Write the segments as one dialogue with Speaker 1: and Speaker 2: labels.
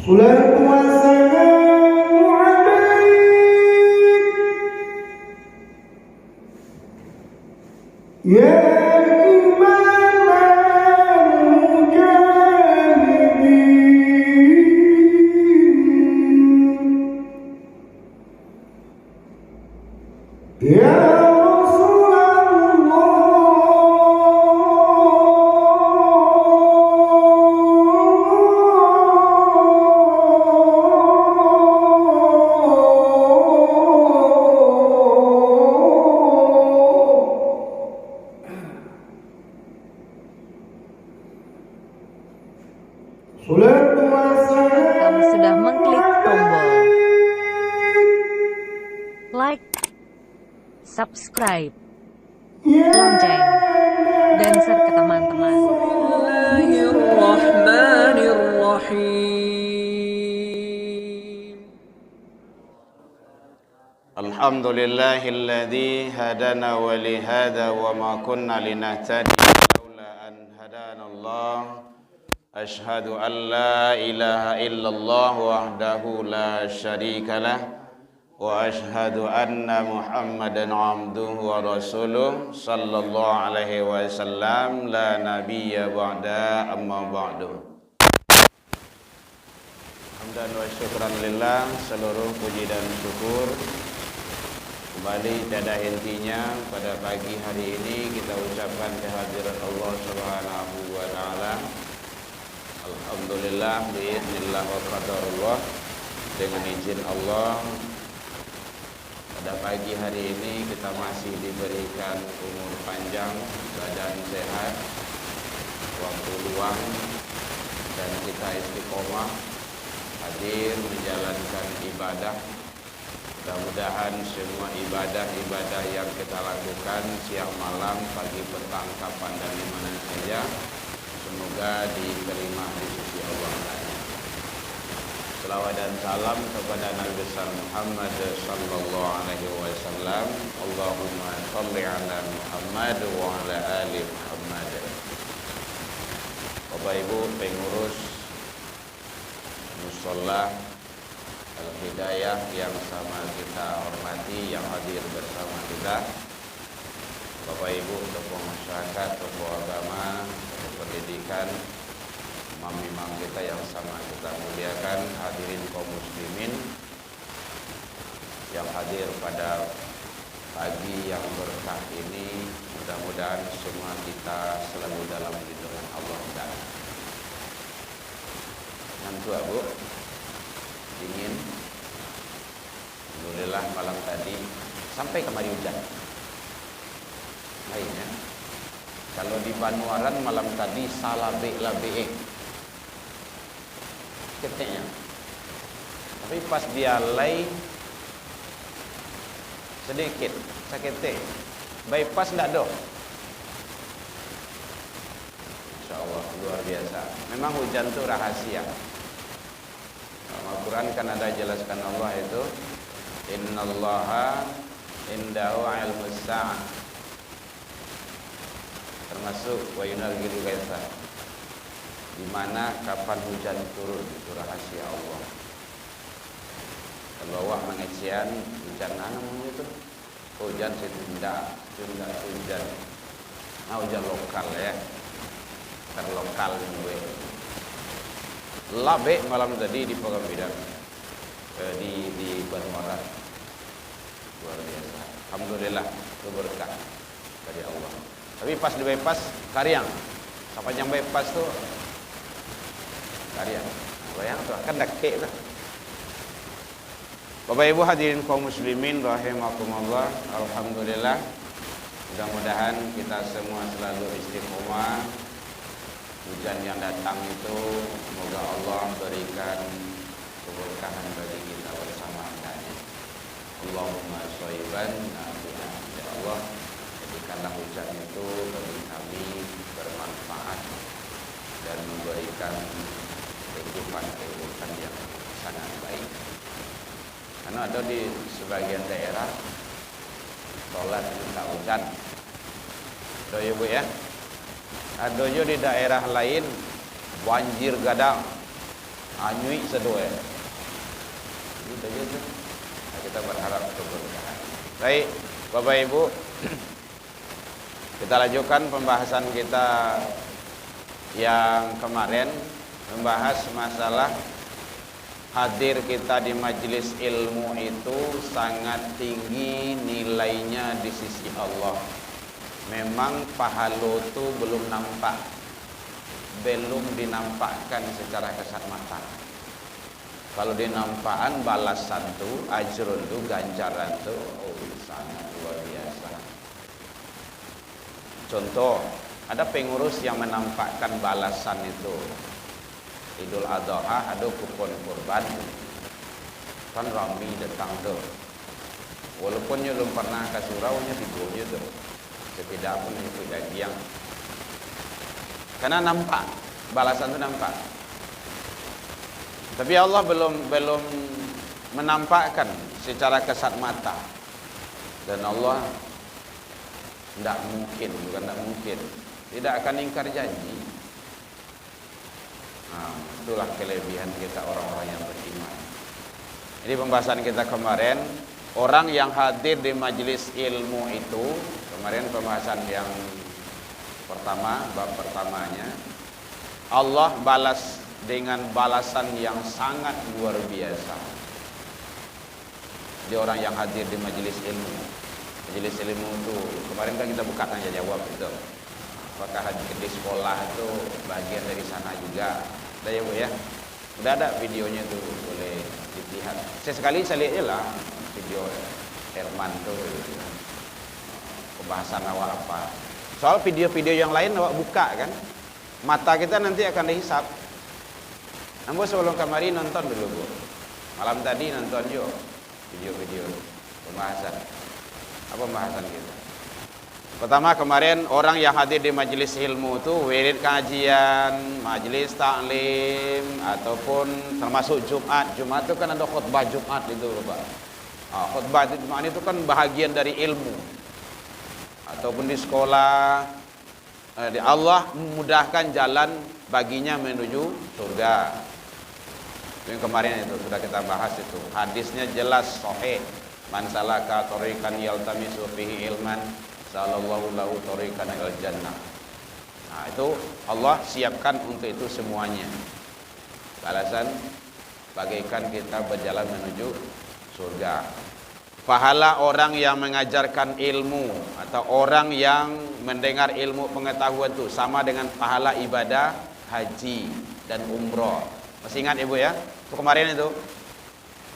Speaker 1: Salatu wassalamu alaik ya
Speaker 2: Kamu sudah mengklik tombol like, subscribe, lonceng, dan share ke teman-teman.
Speaker 3: Alhamdulillahilladzi hadana wa li hadza wa ma kunna linahtadiya laula an hadanallah. Ashhadu an la ilaha illallah wahdahu la syarika lah wa ashhadu anna Muhammadan abduhu wa rasuluh sallallahu alaihi wasallam la nabiyya ba'da amma ba'du. Hamdan wa syukran lillah, seluruh puji dan syukur kembali tiada hentinya. Pada pagi hari ini kita ucapkan kehadirat Allah Subhanahu wa taala. Alhamdulillah biiznillah wa qadarullah, dengan izin Allah pada pagi hari ini kita masih diberikan umur panjang, badan sehat, waktu luang, dan kita istiqomah hadir menjalankan ibadah. Mudah-mudahan semua ibadah-ibadah yang kita lakukan siang malam, pagi petang, kapan dan dimana saja, semoga diterima di sisi Allah Taala. Selawat dan salam kepada Nabi besar Muhammad sallallahu alaihi wasallam. Allahumma shalli ala Muhammad wa ala ali Muhammad. Bapak Ibu pengurus mushola Al-Hidayah yang sama kita hormati, yang hadir bersama kita, Bapak Ibu tokoh masyarakat, tokoh agama, tokoh pendidikan, imam-imam kita yang sama kita muliakan, hadirin kaum muslimin yang hadir pada pagi yang berkah ini, mudah-mudahan semua kita selalu dalam lindungan Allah Taala. Nanti Bu, dingin. Alhamdulillah malam tadi sampai kemari hujan. Lainnya, kalau di Banuaran malam tadi salabe-labe keteknya. Tapi pas dia lay sedikit sakete. Bypass ndak do. Insyaallah luar biasa. Memang hujan itu rahasia. Al-Quran kan ada jelaskan Allah itu innallaha indahu ilmus sa'ah, termasuk wa yunazzilu ghaitsa, di mana kapan hujan turun itu rahasia Allah. Kalau Allah mengecian hujan namanya itu hujan tidak hujan. Nah hujan lokal ya, terlokal gue. Labe malam tadi di Pagambidang di Banuaran, luar biasa. Alhamdulillah itu berkah dari Allah. Tapi pas di bypass Karyang, sepanjang bypass tuh Karyang, bayang tuh kan dake tuh. Bapak Ibu hadirin kaum muslimin rahimakumullah, alhamdulillah. Mudah-mudahan kita semua selalu istiqomah. Hujan yang datang itu semoga Allah berikan keberkahan bagi kita bersama adanya. Allahumma shayban nafi'an. Ya Allah, jadikanlah hujan itu bagi kami bermanfaat dan memberikan kehidupan yang sangat baik. Karena ada di sebagian daerah sholat minta hujan. Ada ya Bu ya? Ada juga di daerah lain banjir gadang. Anyui sedoe. Itu aja tuh. Nah, kita berharap keberkahan. Baik, Bapak Ibu, kita lanjutkan pembahasan kita yang kemarin, membahas masalah hadir kita di majelis ilmu itu sangat tinggi nilainya di sisi Allah. Memang pahala itu belum nampak, belum dinampakkan secara kasat mata. Kalau dinampakkan balasan tu, ajrun tu, ganjaran tu, sangat luar biasa. Contoh, ada pengurus yang menampakkan balasan itu. Idul Adha ada kupon kurban, kan rami datang tu. Walaupun dia belum pernah ke surau, nya tidurnya tu. Setidaknya itu yang karena nampak balasan itu nampak. Tapi Allah belum menampakkan secara kasat mata. Dan Allah tidak mungkin, bukan tidak mungkin, tidak akan ingkar janji. Nah, itulah kelebihan kita orang-orang yang beriman. Jadi pembahasan kita kemarin, orang yang hadir di majelis ilmu itu, kemarin pembahasan yang pertama, bab pertamanya, Allah balas dengan balasan yang sangat luar biasa. Jadi orang yang hadir di majelis ilmu, majelis ilmu itu kemarin kan kita buka tanya jawab itu. Apakah hadir di sekolah itu bagian dari sana juga? Ada ya Bu ya? Udah ada videonya tuh, boleh dilihat. Sesekali saya lihat lah video Herman tuh gitu. Pembahasan awal apa? Soal video-video yang lain awak buka kan, mata kita nanti akan dihisap. Ambo sebelum kemarin nonton dulu Bu, malam tadi nonton juga video-video pembahasan. Apa pembahasan kita? Pertama kemarin orang yang hadir di majelis ilmu itu wirid kajian, majelis taklim ataupun termasuk Jumat. Jumat itu kan ada khutbah Jumat itu Pak. Khutbah Jumat itu kan bahagian dari ilmu. Ataupun di sekolah, Allah memudahkan jalan baginya menuju surga. Itu yang kemarin itu sudah kita bahas itu. Hadisnya jelas sahih. Man salaka tariqan yaltamisu fihi ilman sallallahu lahu tariqan ilal jannah. Nah, itu Allah siapkan untuk itu semuanya. Balasan bagaikan kita berjalan menuju surga. Pahala orang yang mengajarkan ilmu atau orang yang mendengar ilmu pengetahuan itu sama dengan pahala ibadah haji dan umroh. Masih ingat Ibu ya? Itu kemarin itu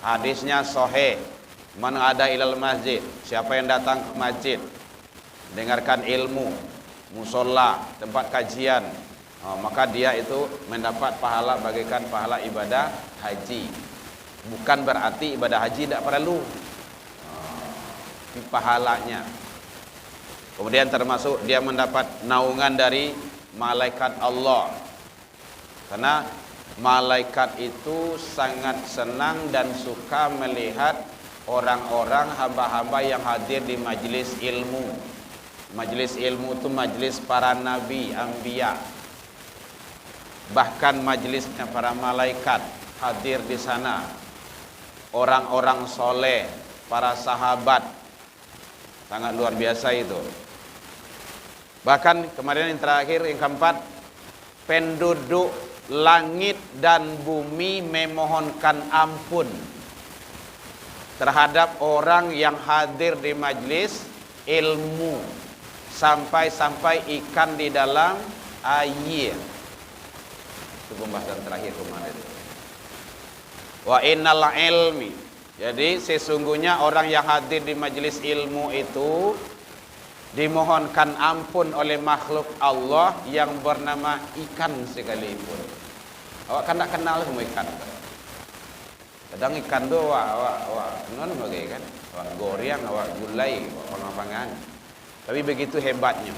Speaker 3: hadisnya sahih. Man ada ilal masjid, siapa yang datang ke masjid dengarkan ilmu, musola, tempat kajian, maka dia itu mendapat pahala bagaikan pahala ibadah haji. Bukan berarti ibadah haji tidak perlu pahalanya. Kemudian termasuk dia mendapat naungan dari malaikat Allah. Karena malaikat itu sangat senang dan suka melihat orang-orang hamba-hamba yang hadir di majelis ilmu. Majelis ilmu itu majelis para nabi, anbiya. Bahkan majelisnya para malaikat hadir di sana. Orang-orang soleh, para sahabat. Sangat luar biasa itu. Bahkan kemarin yang terakhir, yang keempat, penduduk langit dan bumi memohonkan ampun terhadap orang yang hadir di majelis ilmu, sampai-sampai ikan di dalam air. Itu pembahasan terakhir kemarin. Wa innal ilmi, jadi sesungguhnya orang yang hadir di majelis ilmu itu dimohonkan ampun oleh makhluk Allah yang bernama ikan sekalipun. Awak kan tak kenal semua ikan. Kadang ikan tu awak non bagai kan, awak goreng, awak gulai, awak pangan. Tapi begitu hebatnya.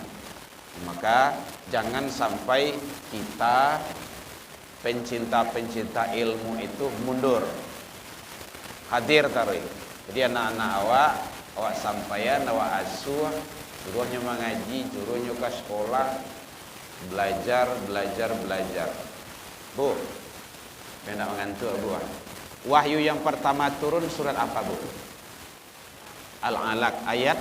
Speaker 3: Maka jangan sampai kita pencinta-pencinta ilmu itu mundur. Hadir taruh. Jadi anak-anak awak sampaian, awak asuh, suruhnya mengaji, suruhnya ke sekolah, belajar. Bu, Biar nak mengantuk Bu. Wahyu yang pertama turun surat apa Bu? Al-Alaq ayat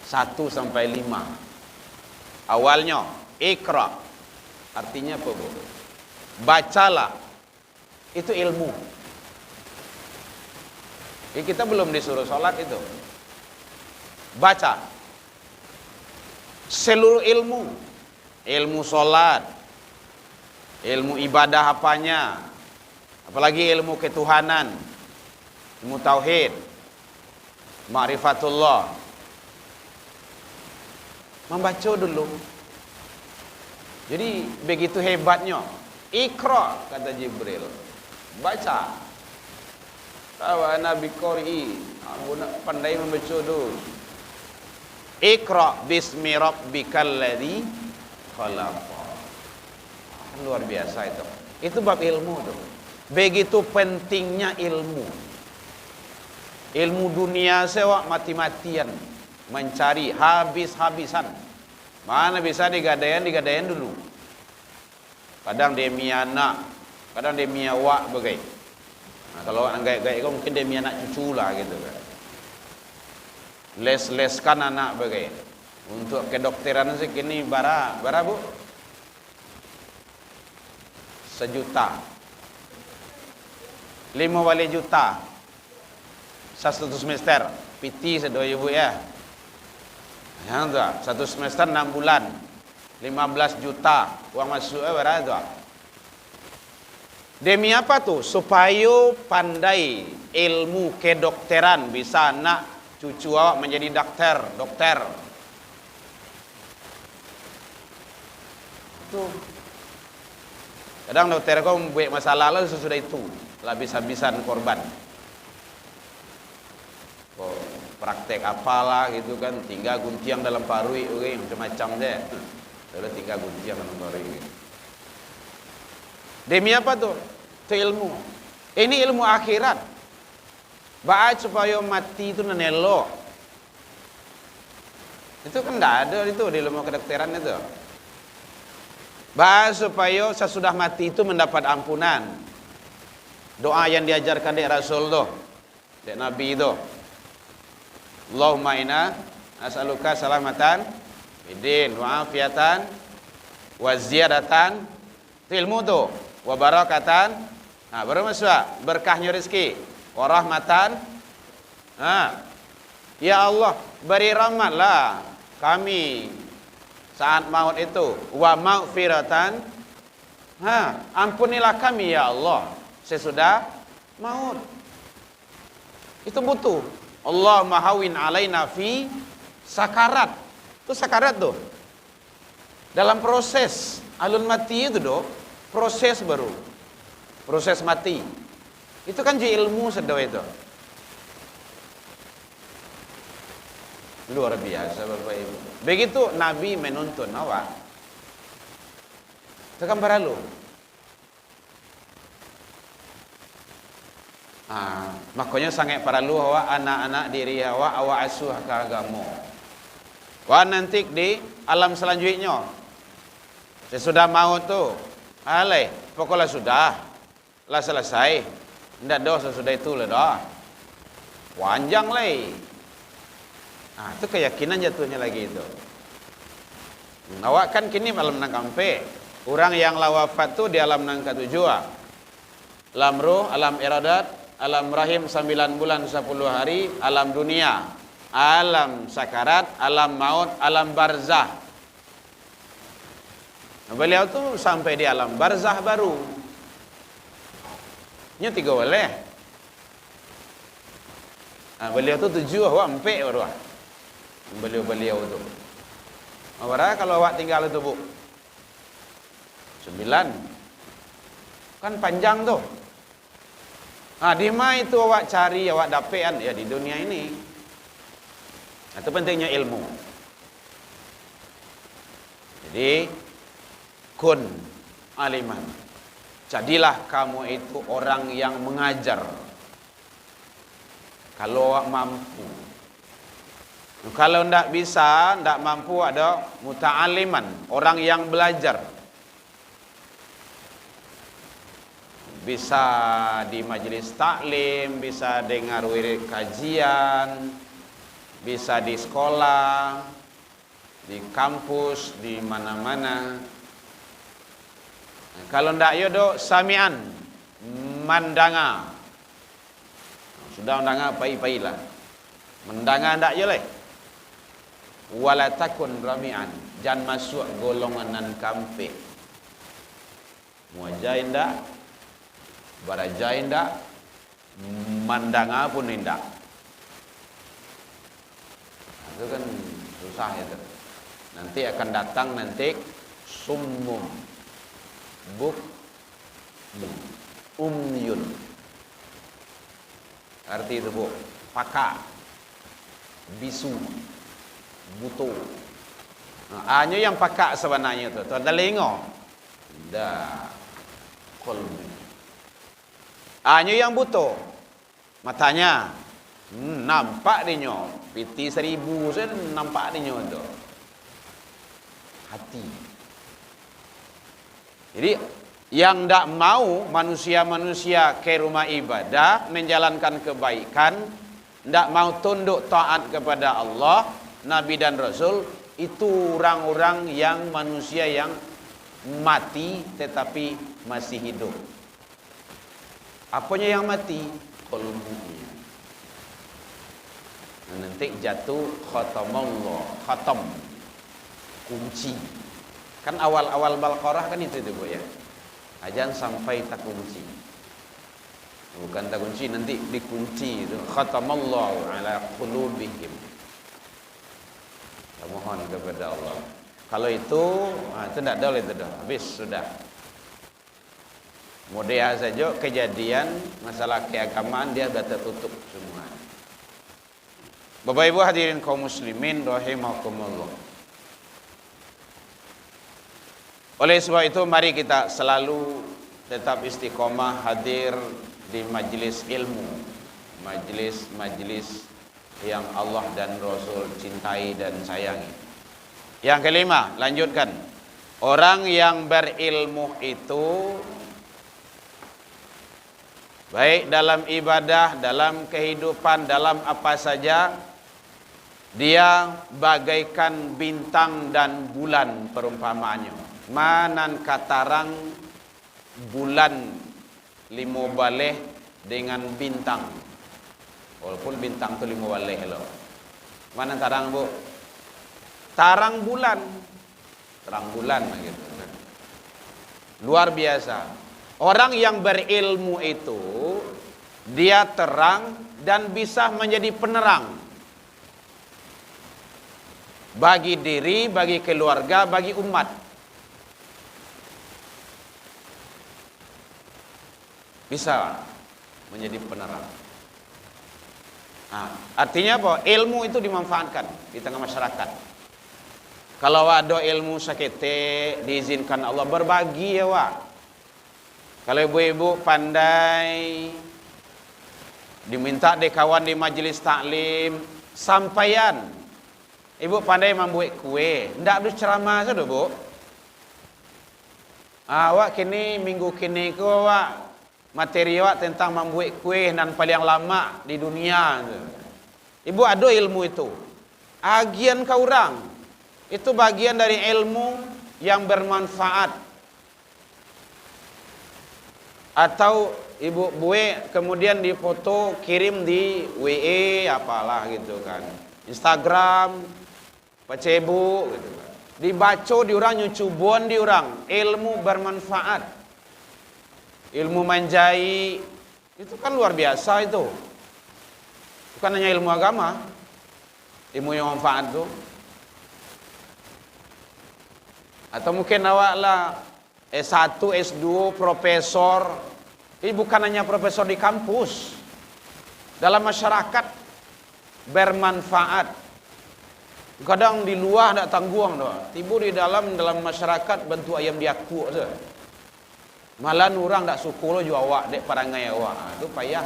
Speaker 3: 1 sampai 5. Awalnya Iqra. Artinya apa Bu? Bacalah. Itu ilmu. Kita belum disuruh sholat itu. Baca. Seluruh ilmu. Ilmu sholat. Ilmu ibadah apanya. Apalagi ilmu ketuhanan. Ilmu tauhid. Ma'rifatullah. Membaca dulu. Jadi begitu hebatnya. Iqra kata Jibril. Baca. Tawa Nabi Qori. Aku nak pandai membaca dulu. Iqra bismi rabbikal ladzi khalaq. Luar biasa itu. Itu bab ilmu tuh. Begitu pentingnya ilmu. Ilmu dunia sewa mati-matian. Mencari habis-habisan. Mana bisa digadayan dulu. Kadang dia mia anak, kadang dia mia wak bagai. Nah, kalau anggap-anggap mungkin dia mia anak cucu lah gitu kan. Les-leskan anak bagai. Untuk kedokteran segini bara Bu? 1 juta. 5 wali juta. 1 semester. PT sedoyo Bu ya. Ya enggak, 1 semester 6 bulan. 15 juta uang masuk berapa tu? Demi apa tuh? Supaya pandai ilmu kedokteran, bisa anak cucu awak menjadi dokter. Tuh. Kadang dokter kau membuat masalah lah sesudah itu, habis-habisan korban. Oh, praktek apalah gitu kan, tinggal guntiang dalam parui, macam-macam deh. Lalu tinggal guntiang dalam parui. Demi apa tuh? Itu ilmu. Ini ilmu akhirat. Baik supaya mati itu nenelok. Itu kan tidak ada itu di ilmu kedokteran itu. Baik supaya sesudah mati itu mendapat ampunan. Doa yang diajarkan dari Rasul tuh, dari Nabi itu. Allahumma inna as'aluka salamatan bidin wa afiatan wa ziyadatan ilmu tu wa barakatan. Nah, baru masuk berkahnya rezeki wa rahmatan. Ya Allah, beri rahmatlah kami saat maut itu wa maghfiratan. Ampunilah kami ya Allah sesudah maut. Itu butuh. Allah mahawin alaina fi sakarat. Itu sakarat tuh. Dalam proses alun mati itu doh, proses baru. Proses mati. Itu kan ji ilmu sedau itu. Luar biasa Bapak Ibu. Begitu Nabi menuntun awak. Itu kan baralu. Makanya sangat perlu awak anak-anak diri awak asuh ke agama. Wah nanti di alam selanjutnya sesudah maut tu, pokoknya sudah lah selesai. Tidak dosa sudah itu lah dah. Panjang lagi. Itu keyakinan jatuhnya lagi itu. Awak kan kini alam nang kampe. Orang yang lawafat tu di alam nang ketujuh. Alam ruh, alam iradat, alam rahim 9 bulan 10 hari, alam dunia, alam sakarat, alam maut, alam barzah. Beliau tu sampai di alam barzah baru. Nya 3 boleh. Beliau tu 7 awak 4 baru. Beliau tu. Berapa kalau awak tinggal itu Bu? 9. Kan panjang tu. Di mana itu awak cari, awak dapetan ya di dunia ini. Itu pentingnya ilmu. Jadi kun aliman. Jadilah kamu itu orang yang mengajar. Kalau awak mampu. Kalau tidak bisa, tidak mampu, ada muta'aliman, orang yang belajar. bisa di majelis taklim, bisa dengar wirid kajian, bisa di sekolah, di kampus, di mana-mana. Nah, kalau ndak yo do samian, mandanga. Sudah undanga pai-pai lah. Mendanga ndak yo leh. Wala takun ramian, jangan masuk golongan kampe. Muajai ndak, barajai ndak, mandanga pun ndak. Itu kan susah itu. Nanti akan datang nanti summum, buk, umyun. Arti itu bu, paka, bisu, buto. Nah, hanya yang paka sebenarnya itu. Tu ada lengo, dah, kolbu. Hanya yang buto, matanya nampak dia piti 1000 sen nampak dia tu. Hati. Jadi yang tak mau manusia-manusia ke rumah ibadah menjalankan kebaikan, tak mau tunduk taat kepada Allah, Nabi dan Rasul, itu orang-orang yang manusia yang mati tetapi masih hidup. Apanya yang mati? Qalbunya. Nanti jatuh khatamallah, khatam, kunci. Kan awal-awal Baqarah kan itu Bu ya. Jangan sampai tak kunci. Bukan tak kunci, nanti dikunci itu. Khatamallahu ala qulubihim. Kita mohon kepada Allah. Kalau itu tidak ada itu dah. Habis sudah. Mudah saja kejadian masalah keagamaan dia sudah tertutup semua. Bapak Ibu hadirin kaum muslimin rahimakumullah. Oleh sebab itu mari kita selalu tetap istiqomah hadir di majelis ilmu, majelis yang Allah dan Rasul cintai dan sayangi. Yang kelima, lanjutkan. Orang yang berilmu itu baik dalam ibadah, dalam kehidupan, dalam apa saja, dia bagaikan bintang dan bulan perumpamaannya. Manan katarang bulan limo baleh dengan bintang. Walaupun bintang tu limo baleh loh. Mana tarang Bu? Tarang bulan. Terang bulan gitu. Luar biasa. Orang yang berilmu itu dia terang dan bisa menjadi penerang bagi diri, bagi keluarga, bagi umat. Bisa menjadi penerang. Nah, artinya apa? Ilmu itu dimanfaatkan di tengah masyarakat. Kalau ada ilmu sakete diizinkan Allah berbagi ya Wak. Kalau ibu-ibu pandai diminta dek kawan di majelis taklim sampaian. Ibu pandai membuat kue, ndak ada ceramah saja Bu. Awak kini minggu kini ko Wak materi awak tentang membuat kue dan paling lama di dunia. Ibu ada ilmu itu. Agian kau orang. Itu bagian dari ilmu yang bermanfaat. Atau ibu bue kemudian difoto kirim di WE apalah gitu kan. Instagram, Facebook gitu kan. Dibaca di orang, nyucubuan di orang. Ilmu bermanfaat. Ilmu manjai itu kan luar biasa itu. Bukan hanya ilmu agama, ilmu yang manfaat itu. Atau mungkin awak lah S1, S2, profesor. Ini bukan hanya profesor di kampus. Dalam masyarakat bermanfaat. Kadang di luar tak tangguang doh. Tiba di dalam masyarakat bantu ayam diaku saja. Malah orang tak suku lo juga awak dek parangai awak. Itu payah.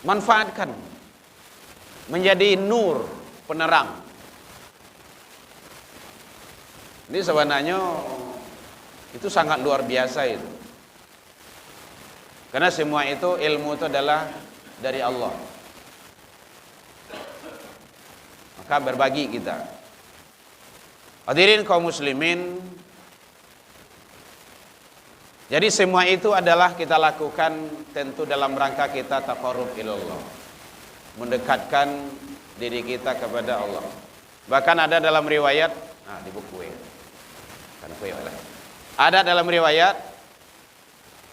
Speaker 3: Manfaatkan. Menjadi nur, penerang. Ini sebenarnya itu sangat luar biasa itu. Karena semua itu ilmu itu adalah dari Allah. Maka berbagi kita. Hadirin kaum muslimin, jadi semua itu adalah kita lakukan tentu dalam rangka kita taqarrub ilallah, mendekatkan diri kita kepada Allah. Bahkan ada dalam riwayat, di buku ya, kan kue lah. Ada dalam riwayat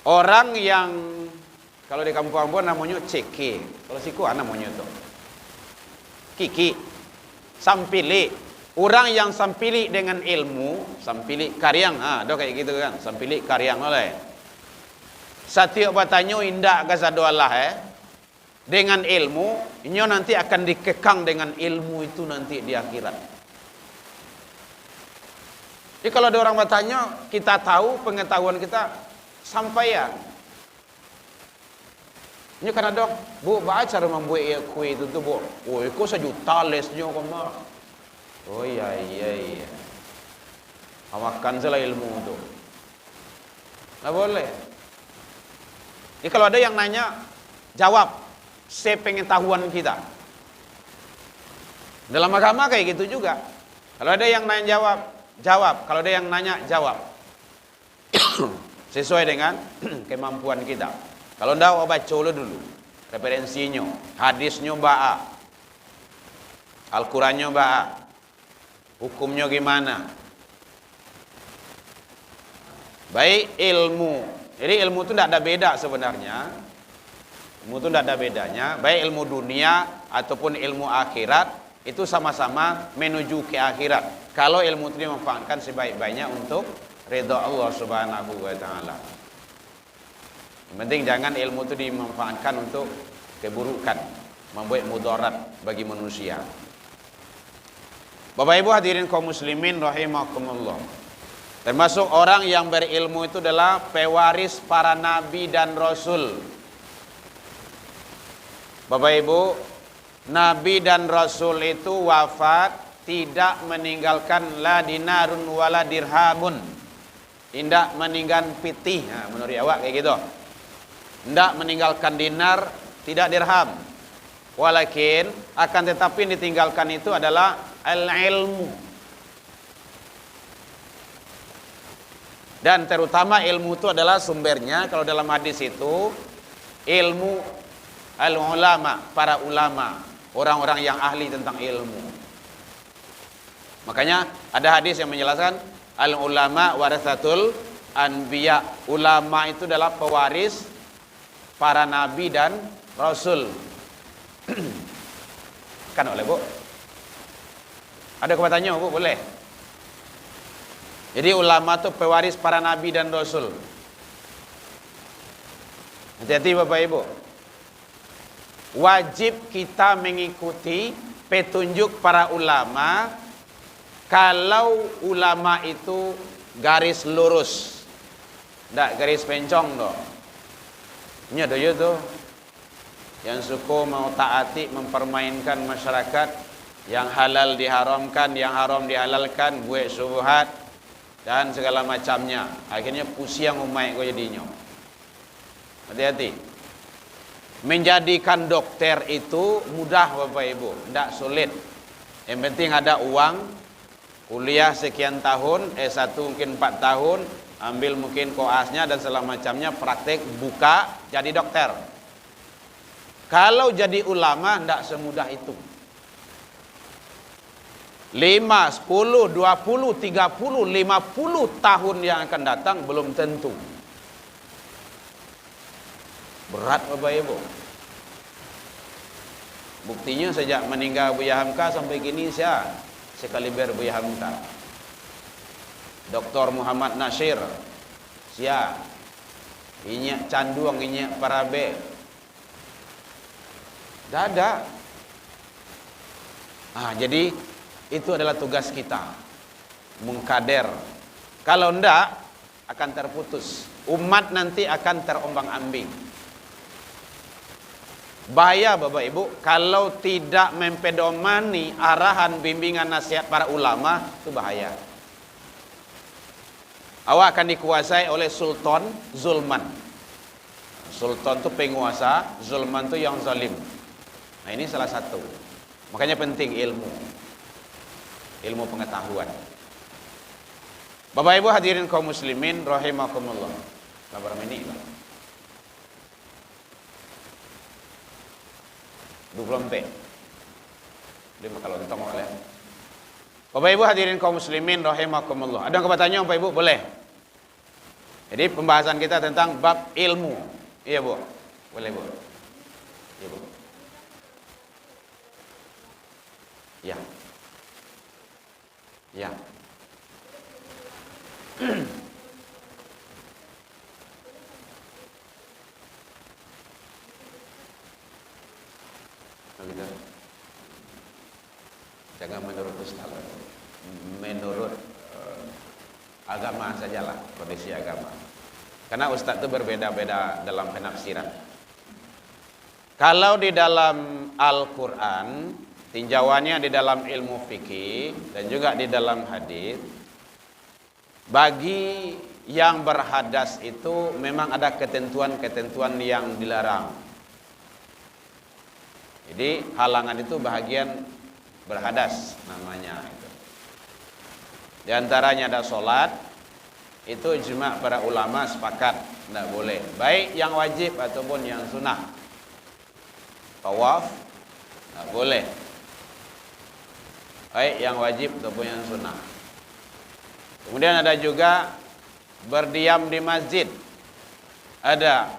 Speaker 3: orang yang kalau di kampung-kampung namanya ceke, kalau siku namanya itu kiki, sampili. Orang yang sampili dengan ilmu, sampili karyang, ada kayak gitu kan, sampili karyang oleh. Setiap bertanya indah gazado Allah dengan ilmu, inyo nanti akan dikekang dengan ilmu itu nanti di akhirat. Jadi kalau ada orang bertanya, kita tahu pengetahuan kita sampaian. Ini kan ada, bu, baca cara membuat kue itu tuh bu, oh, kok sejuta lesnya kok. Oh iya. Amakan salah ilmu itu. Nggak boleh. Jadi kalau ada yang nanya, jawab sepengetahuan kita. Dalam agama kayak gitu juga. Kalau ada yang nanya jawab. Kalau ada yang nanya jawab. Sesuai dengan kemampuan kita. Kalau enggak, baca dulu referensinya, hadisnya ba'a, Al-Qurannya ba'a, hukumnya gimana. Baik ilmu. Jadi ilmu itu tidak ada beda sebenarnya. Ilmu itu tidak ada bedanya. Baik ilmu dunia ataupun ilmu akhirat, itu sama-sama menuju ke akhirat. Kalau ilmu itu dimanfaatkan sebaik-baiknya untuk ridha Allah Subhanahu wa taala. Yang penting jangan ilmu itu dimanfaatkan untuk keburukan, membuat mudarat bagi manusia. Bapak Ibu hadirin kaum muslimin rahimakumullah. Termasuk orang yang berilmu itu adalah pewaris para nabi dan rasul. Bapak Ibu, nabi dan rasul itu wafat tidak meninggalkan la dinarun wala dirhamun. Tidak meninggalkan pitih, menurut awak kayak gitu. Tidak meninggalkan dinar, tidak dirham. Walakin akan tetapi yang ditinggalkan itu adalah al-ilmu. Dan terutama ilmu itu adalah sumbernya, kalau dalam hadis itu ilmu al-ulama, para ulama, orang-orang yang ahli tentang ilmu. Makanya ada hadis yang menjelaskan al-ulama waratsatul anbiya. Ulama itu adalah pewaris para nabi dan rasul. Kan oleh Bu? Ada kepatannya Bu, boleh? Jadi ulama itu pewaris para nabi dan rasul. Hati-hati Bapak Ibu. Wajib kita mengikuti petunjuk para ulama. Kalau ulama itu garis lurus, tidak garis pencong dong. Ini ada ya tuh yang suka mau taati mempermainkan masyarakat, yang halal diharamkan, yang haram dihalalkan, buat syubhat dan segala macamnya. Akhirnya pusing umat kau jadinya. Hati-hati. Menjadikan dokter itu mudah Bapak Ibu, tidak sulit. Yang penting ada uang, kuliah sekian tahun, S1 mungkin 4 tahun, ambil mungkin koasnya dan segala macamnya, praktek, buka, jadi dokter. Kalau jadi ulama tidak semudah itu. 5, 10, 20, 30, 50 tahun yang akan datang belum tentu. Berat Bapak Ibu. Buktinya sejak meninggal Buya Hamka sampai kini sekaliber Buya Hamka. Dr. Muhammad Nasir inyak canduang, inyak parabe. Dada. Jadi itu adalah tugas kita, mengkader. Kalau enggak akan terputus. Umat nanti akan terombang-ambing. Bahaya Bapak Ibu kalau tidak mempedomani arahan bimbingan nasihat para ulama, itu bahaya. Awak akan dikuasai oleh sultan zulman. Sultan itu penguasa, zulman itu yang zalim. Nah ini salah satu. Makanya penting ilmu pengetahuan. Bapak Ibu hadirin kaum muslimin rahimakumullah. Kabar ini lah. 24. Dia bakal lontong oleh. Bapak Ibu hadirin kaum muslimin rahimakumullah. Ada yang bertanya Bapak Ibu? Boleh. Jadi pembahasan kita tentang bab ilmu. Iya Bu. Boleh Bu. Iya Bu. Ya. Ya. Jangan menurut Ustaz, menurut agama sajalah, kondisi agama. Karena Ustaz itu berbeda-beda dalam penafsiran. Kalau di dalam Al-Quran, tinjauannya di dalam ilmu fikih dan juga di dalam hadis, bagi yang berhadas itu memang ada ketentuan-ketentuan yang dilarang. Jadi halangan itu bahagian berhadas namanya itu. Di antaranya ada sholat, itu ijma' para ulama sepakat tidak boleh, baik yang wajib ataupun yang sunnah. Tawaf tidak boleh, baik yang wajib ataupun yang sunnah. Kemudian ada juga berdiam di masjid. Ada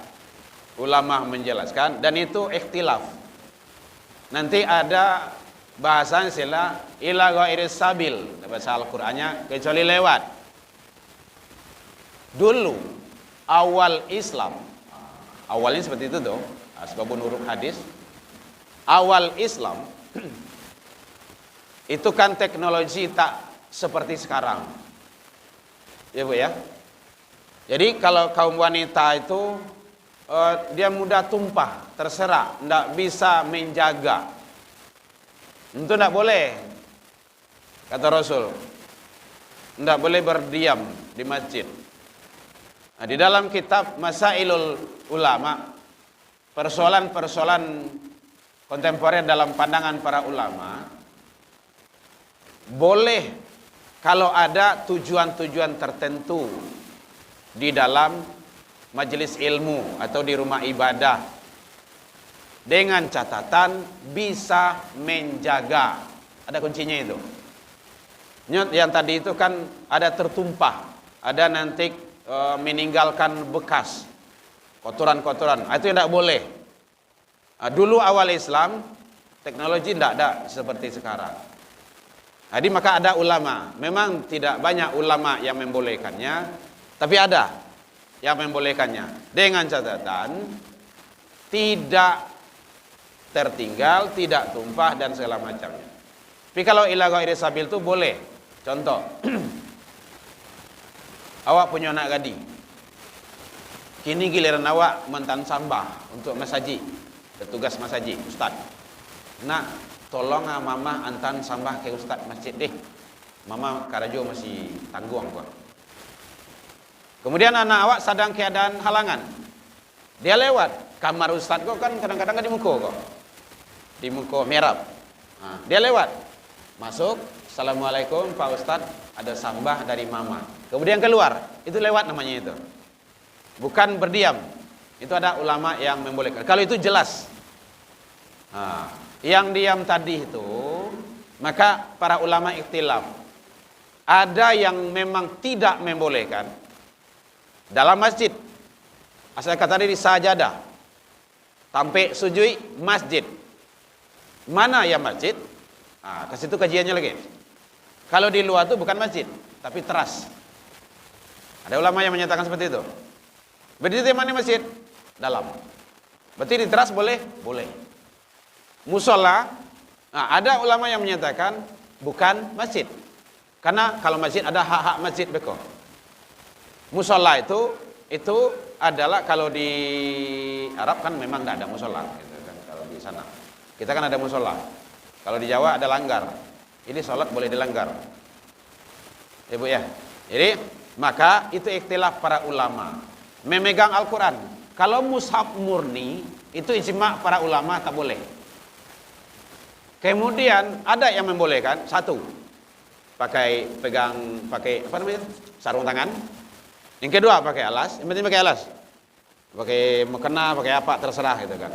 Speaker 3: ulama menjelaskan dan itu ikhtilaf. Nanti ada bahasan sila ila ghairis sabil, bahasa Al-Qur'annya kecuali lewat. Dulu awal Islam, awalnya seperti itu tuh, asbabun nurul hadis. Awal Islam itu kan teknologi tak seperti sekarang. Ya Bu ya. Jadi kalau kaum wanita itu dia mudah tumpah, terserak, tidak bisa menjaga. Itu tidak boleh, kata Rasul. Tidak boleh berdiam di masjid. Nah, di dalam kitab Masailul Ulama, persoalan-persoalan kontemporer dalam pandangan para ulama, boleh kalau ada tujuan-tujuan tertentu di dalam majelis ilmu atau di rumah ibadah, dengan catatan bisa menjaga. Ada kuncinya itu. Yang tadi itu kan ada tertumpah, ada nanti meninggalkan bekas kotoran-kotoran. Itu tidak boleh. Dulu awal Islam teknologi tidak ada seperti sekarang. Jadi maka ada ulama. Memang tidak banyak ulama yang membolehkannya, tapi ada yang membolehkannya dengan catatan tidak tertinggal, tidak tumpah dan segala macamnya. Tapi kalau ila ghairi sabil itu boleh. Contoh, awak punya anak gading, kini giliran awak mentan sambah untuk masaji, petugas masaji, ustaz, nak tolong mama antan sambah ke ustaz masjid deh, mama karajo masih tanggung kok. Kemudian anak awak sedang keadaan halangan, dia lewat kamar ustaz kok, kan kadang-kadang di muka kok, di muka mihrab. Nah, dia lewat, masuk, assalamualaikum pak ustaz, ada sambah dari mama. Kemudian keluar, itu lewat namanya itu, bukan berdiam. Itu ada ulama yang membolehkan. Kalau itu jelas. Nah, yang diam tadi itu, maka para ulama ikhtilaf. Ada yang memang tidak membolehkan dalam masjid, asal kata tadi sajadah, sampai sujud masjid. Mana yang masjid? Nah, ke situ kajiannya lagi. Kalau di luar itu bukan masjid, tapi teras. Ada ulama yang menyatakan seperti itu. Berarti di mana masjid? Dalam. Berarti di teras boleh? Boleh. Musola, nah, ada ulama yang menyatakan bukan masjid. Karena kalau masjid ada hak-hak masjid beko. Musola itu adalah kalau di Arab kan memang tidak ada musola gitu kan, kalau di sana. Kita kan ada musola. Kalau di Jawa ada langgar. Ini sholat boleh dilanggar. Ya Bu ya. Jadi maka itu ikhtilaf para ulama. Memegang Al-Quran. kalau mushaf murni itu ijma' para ulama tak boleh. Kemudian ada yang membolehkan, satu, pakai apa namanya? Sarung tangan. Yang kedua pakai alas, yang penting pakai alas. Pakai mukena, pakai apa terserah gitu kan.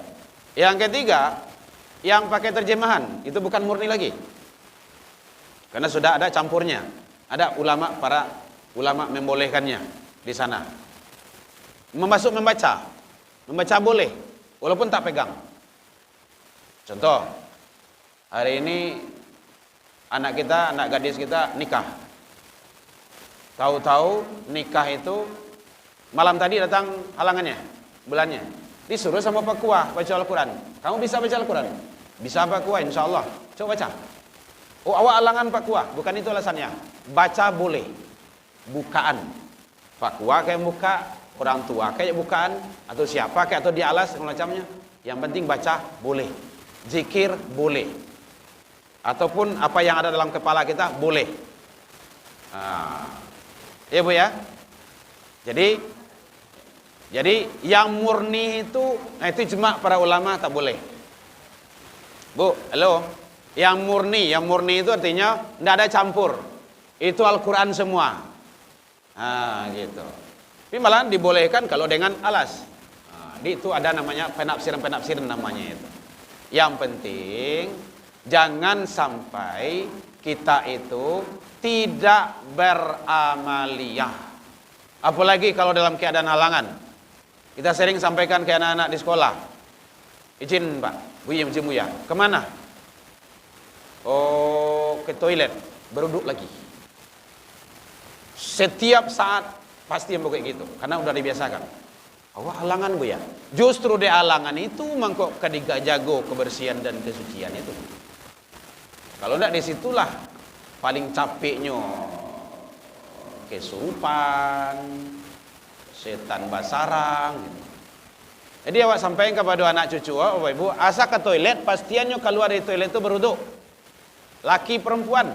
Speaker 3: Yang ketiga, yang pakai terjemahan, itu bukan murni lagi. Karena sudah ada campurnya. Ada para ulama membolehkannya di sana. Membaca boleh, walaupun tak pegang. Contoh, hari ini anak gadis kita nikah. Tahu-tahu nikah itu malam tadi datang halangannya, bulannya. Disuruh sama Pak Kuah baca Al-Quran. Kamu bisa baca Al-Quran? Bisa Pak Kuah, insya Allah. Coba baca. Oh, awak halangan Pak Kuah, bukan itu alasannya. Baca boleh, bukaan. Pak Kuah kayak buka, orang tua kayak bukaan, atau siapa kayak atau di alas macamnya. Yang penting baca boleh, zikir boleh, ataupun apa yang ada dalam kepala kita boleh. Ya Bu ya. Jadi yang murni itu, itu ijma' para ulama tak boleh. Bu, halo. Yang murni itu artinya tidak ada campur. Itu Al-Quran semua. Gitu. Tapi malah dibolehkan kalau dengan alas. Itu ada namanya penafsiran namanya itu. Yang penting jangan sampai kita itu tidak beramaliyah. Apalagi kalau dalam keadaan halangan. Kita sering sampaikan ke anak-anak di sekolah. Izin Pak, izin Buya. Kemana? Oh, ke toilet. Beruduk lagi. Setiap saat pasti yang kayak gitu. Karena udah dibiasakan. Halangan Bu ya. Justru di halangan itu mangkok kediga jago kebersihan dan kesucian itu. Kalau enggak disitulah paling capeknya kesurupan, setan basarang gitu. Jadi awak sampaikan kepada anak cucu, Bapak Ibu, asa ke toilet pastiannya keluar dari toilet itu beruduk. Laki perempuan,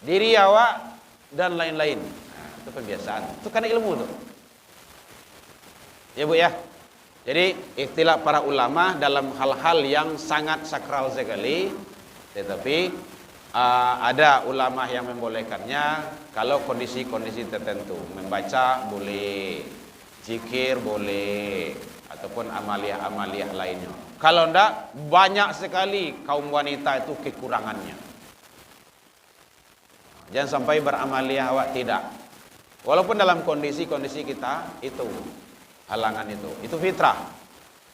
Speaker 3: diri awak dan lain-lain. Itu kebiasaan. Itu karena ilmu tuh. Ya Bu ya. Jadi ikhtilaf para ulama dalam hal-hal yang sangat sakral sekali. Tetapi ada ulama yang membolehkannya kalau kondisi-kondisi tertentu. Membaca boleh, zikir boleh, ataupun amaliyah-amaliyah lainnya. Kalau enggak, banyak sekali kaum wanita itu kekurangannya. Jangan sampai beramaliyah awak tidak. Walaupun dalam kondisi-kondisi kita itu halangan itu fitrah.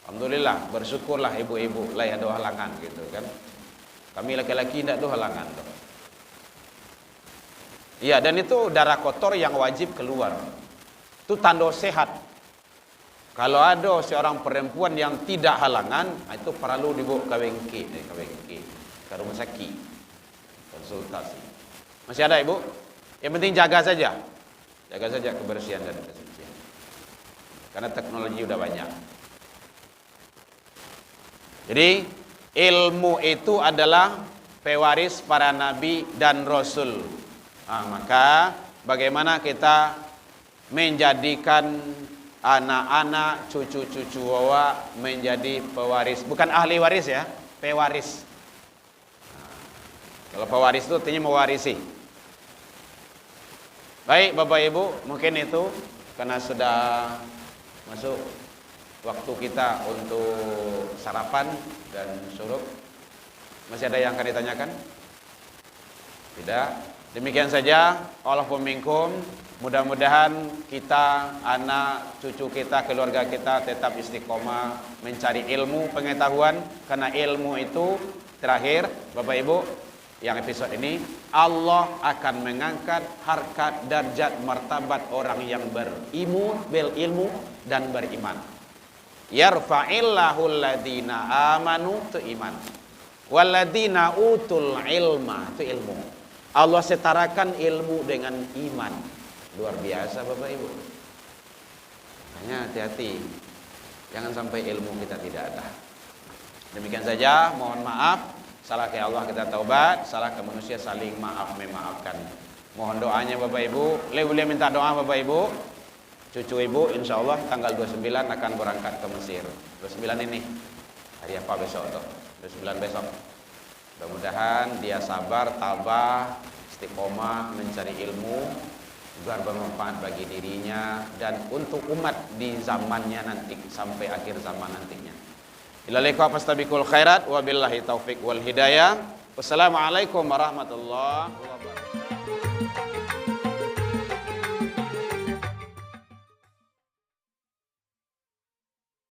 Speaker 3: Alhamdulillah, bersyukurlah ibu-ibu lah ada halangan gitu kan. Kami laki-laki tidak ada halangan tuh. Iya, dan itu darah kotor yang wajib keluar. Itu tanda sehat. Kalau ada seorang perempuan yang tidak halangan, itu perlu dibawa ke ke rumah sakit, konsultasi. Masih ada Ibu? Yang penting jaga saja kebersihan dan kesucian. Karena teknologi udah banyak. Jadi ilmu itu adalah pewaris para nabi dan rasul. Maka bagaimana kita menjadikan anak-anak, cucu-cucu awak menjadi pewaris, bukan ahli waris ya, pewaris. Kalau pewaris itu artinya mewarisi. Baik Bapak Ibu, mungkin itu karena sudah masuk waktu kita untuk sarapan dan syuruk. Masih ada yang akan ditanyakan? Tidak. Demikian saja. Allahumma minkum. Mudah-mudahan kita, anak, cucu kita, keluarga kita tetap istiqomah mencari ilmu, pengetahuan. Karena ilmu itu terakhir, Bapak Ibu, yang episode ini, Allah akan mengangkat harkat, darjat, martabat orang yang berilmu dan beriman. Yarfa'illahu alladhina amanu, itu iman. Walladhina utul ilma, itu ilmu. Allah setarakan ilmu dengan iman. Luar biasa Bapak Ibu. Hanya hati-hati, jangan sampai ilmu kita tidak ada. Demikian saja, mohon maaf. Salah ke Allah kita taubat, salah ke manusia saling maaf memaafkan. Mohon doanya Bapak Ibu. Boleh minta doa Bapak Ibu. Cucu ibu insya Allah tanggal 29 akan berangkat ke Mesir. 29 ini hari apa besok tuh? 29 besok. Mudah-mudahan dia sabar, tabah, istiqomah mencari ilmu agar bermanfaat bagi dirinya dan untuk umat di zamannya nanti sampai akhir zaman nantinya. Ila liqa fastabiqul khairat wa billahi taufik wal hidayah. Wassalamualaikum warahmatullahi wabarakatuh.